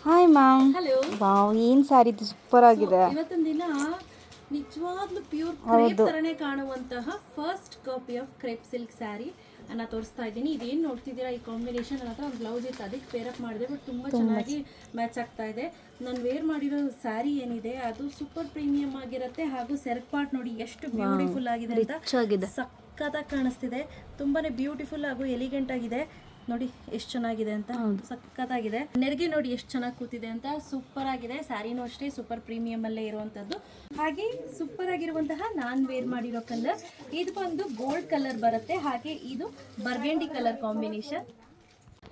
Hi ma'am. Hello. Wow, ಏನು ಸ್ಯಾರಿ ಇದು super ಆಗಿದೆ. ಇವತ್ತಿನ ದಿನ ನಿಜವಾಗ್ಲೂ ಪ್ಯೂರ್ ಕ್ರೇಪ್ ತರನೇ ಕಾಣುವಂತಹ first copy of crepe silk sari ಅನ್ನ ತೋರಿಸ್ತಾ ಇದ್ದೀನಿ. ಇದೇನು ನೋಡ್ತಿದ್ದೀರಾ, ಈ ಕಾಂಬಿನೇಷನ್ ನನ್ನ ಹತ್ರ ಒಂದು ಬ್ಲೌಸ್ ಇತ್ತು, ಅದಕ್ಕೆ ಪೇರಪ್ ಮಾಡಿದೆ. ಬಟ್ ತುಂಬ ಚೆನ್ನಾಗಿ ಮ್ಯಾಚ್ ಆಗ್ತಾ ಇದೆ. ನಾನು ವೇರ್ ಮಾಡಿರೋ ಸ್ಯಾರಿ ಏನಿದೆ ಅದು ಸೂಪರ್ ಪ್ರೀಮಿಯಂ ಆಗಿರುತ್ತೆ. ಹಾಗೂ ಸೆಲ್ಫ್ ಪಾರ್ಟ್ ನೋಡಿ ಎಷ್ಟು ಬ್ಯೂಟಿಫುಲ್ ಆಗಿದೆ ಅಂತ, ಸಕ್ಕತ್ತಾಗಿ ಕಾಣಿಸ್ತಿದೆ. ತುಂಬಾನೇ ಬ್ಯೂಟಿಫುಲ್ ಹಾಗೂ ಎಲಿಗೆಂಟ್ ಆಗಿದೆ. ನೋಡಿ ಎಷ್ಟು ಚೆನ್ನಾಗಿದೆ ಅಂತ, ಸಕ್ಕತ್ತಾಗಿದೆ. ನೆರಿಗೆ ನೋಡಿ ಎಷ್ಟು ಚೆನ್ನಾಗಿ ಕೂತಿದೆ ಅಂತ, ಸೂಪರ್ ಆಗಿದೆ. ಸ್ಯಾರಿನೂ ಅಷ್ಟೇ ಸೂಪರ್ ಪ್ರೀಮಿಯಂ ಅಲ್ಲೇ ಇರುವಂತದ್ದು. ಹಾಗೆ ಸೂಪರ್ ಆಗಿರುವಂತಹ ನಾನ್ ವೇರ್ ಮಾಡಿರೋ ಕಲರ್ ಇದು ಬಂದು ಗೋಲ್ಡ್ ಕಲರ್ ಬರುತ್ತೆ. ಹಾಗೆ ಇದು ಬರ್ಗೆಂಡಿ ಕಲರ್ ಕಾಂಬಿನೇಷನ್.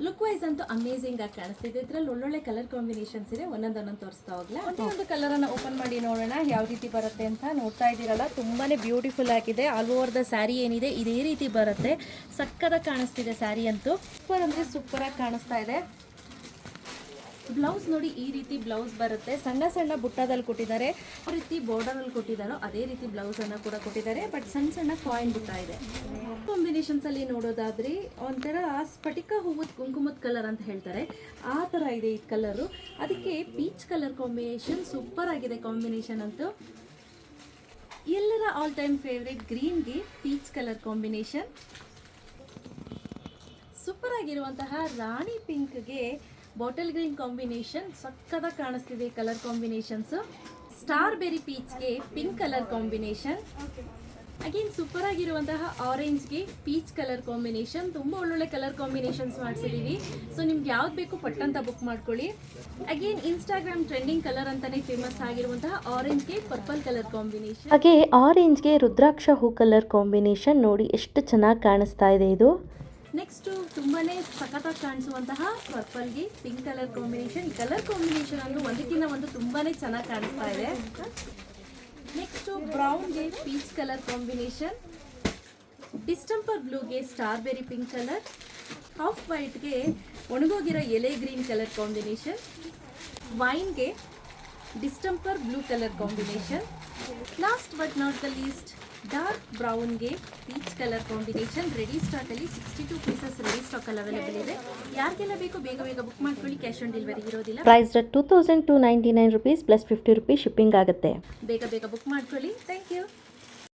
ಲುಕ್ ವೈಸ್ ಅಂತೂ ಅಮೇಸಿಂಗ್ ಆಗಿ ಕಾಣಿಸ್ತಿದೆ. ಇದ್ರಲ್ಲಿ ಒಳ್ಳೊಳ್ಳೆ ಕಲರ್ ಕಾಂಬಿನೇಷನ್ಸ್ ಇದೆ. ಒಂದೊಂದೊಂದು ತೋರಿಸ್ತಾ ಹೋಗ್ಲಾ. ಒಂದು ಕಲರ್ ಅನ್ನ ಓಪನ್ ಮಾಡಿ ನೋಡೋಣ ಯಾವ ರೀತಿ ಬರುತ್ತೆ ಅಂತ. ನೋಡ್ತಾ ಇದ್ದೀರಲ್ಲ, ತುಂಬಾನೇ ಬ್ಯೂಟಿಫುಲ್ ಆಗಿದೆ. ಆಲ್ ಓವರ್ ದ ಸ್ಯಾರಿ ಏನಿದೆ ಇದೇ ರೀತಿ ಬರುತ್ತೆ. ಸಕ್ಕತ್ತಾಗಿ ಕಾಣಿಸ್ತಿದೆ ಸ್ಯಾರಿ ಅಂತೂ. ಸೂಪರ್ ಅಂದ್ರೆ ಸೂಪರ್ ಆಗಿ ಕಾಣಿಸ್ತಾ ಇದೆ. ಬ್ಲೌಸ್ ನೋಡಿ ಈ ರೀತಿ ಬ್ಲೌಸ್ ಬರುತ್ತೆ. ಸಣ್ಣ ಸಣ್ಣ ಬುಟ್ಟದಲ್ಲಿ ಕೊಟ್ಟಿದ್ದಾರೆ. ಯಾವ ರೀತಿ ಬಾರ್ಡರ್ ಅಲ್ಲಿ ಕೊಟ್ಟಿದ್ದಾರೋ ಅದೇ ರೀತಿ ಬ್ಲೌಸ್ ಅನ್ನ ಕೂಡ ಕೊಟ್ಟಿದ್ದಾರೆ. ಬಟ್ ಸಣ್ಣ ಸಣ್ಣ ಕಾಯಿನ್ ಬುಟ್ಟ ಇದೆ. ಕಾಂಬಿನೇಷನ್ಸ್ ಅಲ್ಲಿ ನೋಡೋದಾದ್ರೆ ಒಂಥರ ಸ್ಫಟಿಕ ಹೂವದ ಕುಂಕುಮದ ಕಲರ್ ಅಂತ ಹೇಳ್ತಾರೆ, ಆ ತರ ಇದೆ ಈ ಕಲರು. ಅದಕ್ಕೆ ಪೀಚ್ ಕಲರ್ ಕಾಂಬಿನೇಷನ್ ಸೂಪರ್ ಆಗಿದೆ. ಕಾಂಬಿನೇಷನ್ ಅಂತೂ ಎಲ್ಲರ ಆಲ್ ಟೈಮ್ ಫೇವ್ರೇಟ್ ಗ್ರೀನ್ಗೆ ಪೀಚ್ ಕಲರ್ ಕಾಂಬಿನೇಷನ್. ಸೂಪರ್ ಆಗಿರುವಂತಹ ರಾಣಿ ಪಿಂಕ್ಗೆ ಬಾಟಲ್ ಗ್ರೀನ್ ಕಾಂಬಿನೇಷನ್ ಸಕ್ಕತ್ತಾಗಿ ಕಾಣಿಸ್ತಿದೆ. ಕಲರ್ ಕಾಂಬಿನೇಷನ್ಸ್ ಸ್ಟಾರ್ ಬೆರಿ ಪೀಚ್ಗೆ pink colour combination. Again super ಆಗಿರುವಂತಹ ಆರೆಂಜ್ಗೆ ಪೀಚ್ ಕಲರ್ ಕಾಂಬಿನೇಷನ್. ತುಂಬ ಒಳ್ಳೊಳ್ಳೆ ಕಲರ್ ಕಾಂಬಿನೇಷನ್ಸ್ ಮಾಡಿಸಿದೀವಿ. ಸೊ ನಿಮ್ಗೆ ಯಾವ್ದು ಬೇಕು ಪಟ್ಟಂತ ಬುಕ್ ಮಾಡ್ಕೊಳ್ಳಿ. ಅಗೇನ್ ಇನ್ಸ್ಟಾಗ್ರಾಮ್ ಟ್ರೆಂಡಿಂಗ್ ಕಲರ್ ಅಂತಾನೆ ಫೇಮಸ್ ಆಗಿರುವಂತಹ ಆರೆಂಜ್ಗೆ ಪರ್ಪಲ್ ಕಲರ್ ಕಾಂಬಿನೇಷನ್. ಹಾಗೆ ಆರೆಂಜ್ಗೆ ರುದ್ರಾಕ್ಷ ಹೂ ಕಲರ್ ಕಾಂಬಿನೇಷನ್. ನೋಡಿ ಎಷ್ಟು ಚೆನ್ನಾಗಿ ಕಾಣಿಸ್ತಾ ಇದೆ ಇದು. ನೆಕ್ಸ್ಟ್ ತುಂಬಾನೇ ಸಖತ್ತಾಗಿ ಕಾಣಿಸುವಂತಹ ಪರ್ಪಲ್ಗೆ ಪಿಂಕ್ ಕಲರ್ ಕಾಂಬಿನೇಷನ್. ಈ ಕಲರ್ ಕಾಂಬಿನೇಷನ್ ಅಂದ್ರೆ ಒಂದಕ್ಕಿಂತ ಒಂದು ತುಂಬಾನೇ ಚೆನ್ನಾಗಿ ಕಾಣಿಸ್ತಾ ಇದೆ. ನೆಕ್ಸ್ಟ್ ಬ್ರೌನ್ಗೆ ಪೀಚ್ ಕಲರ್ ಕಾಂಬಿನೇಷನ್. ಡಿಸ್ಟಂಪರ್ ಬ್ಲೂಗೆ strawberry pink colour. Off ವೈಟ್ಗೆ ಒಣಗೋಗಿರೋ ಎಲೆ ಗ್ರೀನ್ ಕಲರ್ ಕಾಂಬಿನೇಷನ್. ವೈನ್ಗೆ distemper blue colour combination. Last but not the least dark ಬ್ರೌನ್ಗೆ peach colour combination. Ready stock ಅಲ್ಲಿ 62 ಪೀಸಸ್ ರೆಡಿ ಸ್ಟಾಕ್ ಅಲ್ಲಿ available ಇದೆ. ಯಾರಿಗೆಲ್ಲ ಬೇಕು ಬೇಗ ಬೇಗ ಬುಕ್ ಮಾಡ್ಕೊಳ್ಳಿ. ಕ್ಯಾಶ್ ಆನ್ ಡೆಲಿವರಿ ಇರೋದಿಲ್ಲ. Price 2299 rupees plus 50 rupees shipping ಆಗುತ್ತೆ. ಬೇಗ ಬೇಗ ಬುಕ್ ಮಾಡ್ಕೊಳ್ಳಿ. Thank you.